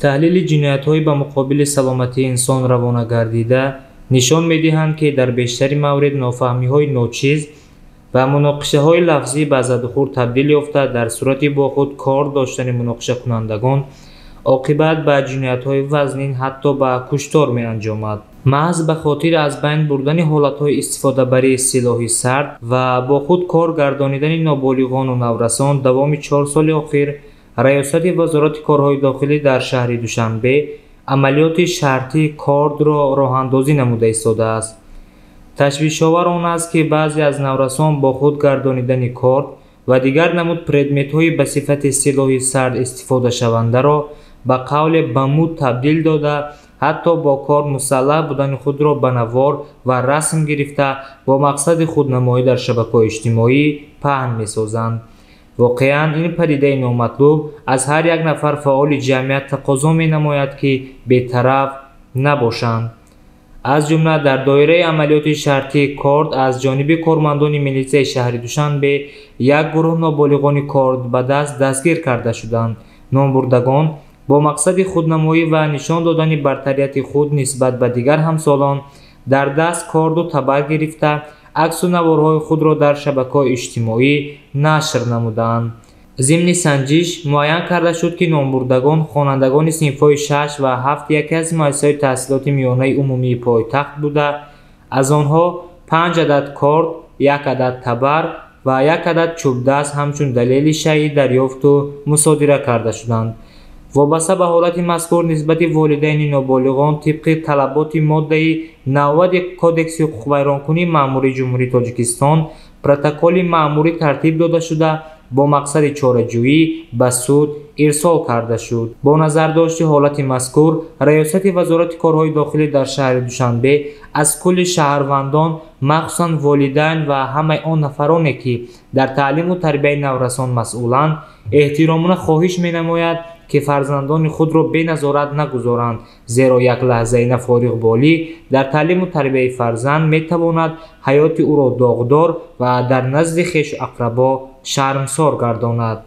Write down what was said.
таҳлили ҷиноятҳои ба муқобили саломатии инсон равона гардида нишон медиҳанд, ки дар бештари маврид нофаҳмиҳои ночиз ва муноқишаҳои лафзӣ ба задухӯр табдил ёфта, дар сурати бо худ кор доштани муноқишакунандагон оқибат ба ҷиноятҳои вазнин ҳатто ба куштор меанҷомад. маҳз ба хотир аз байн бурдани ҳолатҳои истифодабарии силоҳи сард ва бо худ кор гардонидани ноболиғону наврасон давоми 4 соли охир раёсати вазорати корҳои дохилӣ дар шаҳри Душанбе амалиёти шартии кордро роҳандозӣ намуда истодааст. ташвишовар он аст, ки баъзе аз наврасон бо худ гардонидани корд ва дигар намуд предметҳои ба сифати силоҳи сард истифодашавандаро ба қавле ба муд табдил дода, ҳатто бо кор мусаллаҳ будани худро ба навор ва расм гирифта бо мақсади худнамоӣ дар шабакаҳои иҷтимоӣ паҳн месозанд. воқеан ин падидаи номатлуб аз ҳар як нафар фаъоли ҷамъият тақозо менамояд, ки бетараф набошанд. аз ҷумла дар доираи амалиёти шартии корд аз ҷониби кормандони милитсияи шаҳри Душанбе як гурӯҳ ноболиғони корд ба дастгир карда шуданд. номбурдагон бо мақсади худнамоӣ ва нишон додани бартарияти худ нисбат ба дигар ҳамсолон дар даст корду табак гирифта аксу наворҳои худро дар шабакаҳои иҷтимоӣ нашр намуданд. зимни санҷиш муайян карда шуд, ки номбурдагон хонандагони синфҳои 6 ва 7 яке аз муассисаҳои таҳсилоти миёнаи умумии пойтахт буда, аз онҳо 5 адад корд, 1 адад табар ва 1 адад чӯбдаст ҳамчун далели шайъӣ дарёфту мусодира карда шуданд. вобаста ба ҳолати мазкур нисбати волидайни ноболиғон тибқи талаботи моддаи 90 кодекси ҳуқуқвайронкунии маъмурии ҷумҳурии Тоҷикистон протоколи маъмурӣ тартиб дода шуда бо мақсади чораҷӯӣ ба суд ирсол карда шуд. бо назардошти ҳолати мазкур раёсати вазорати корҳои дохилӣ дар шаҳри Душанбе аз кулли шаҳрвандон махсусан волидайн ва ҳамаи он нафароне, ки дар таълиму тарбияи наврасон масъуланд, эҳтиромона хоҳиш менамояд, ки фарзандони худро беназорат нагузоранд, зеро як лаҳзаи нафориғболӣ дар таълиму тарбияи фарзанд метавонад ҳаёти ӯро доғдор ва дар назди хешу ақрабо шармсор гардонад.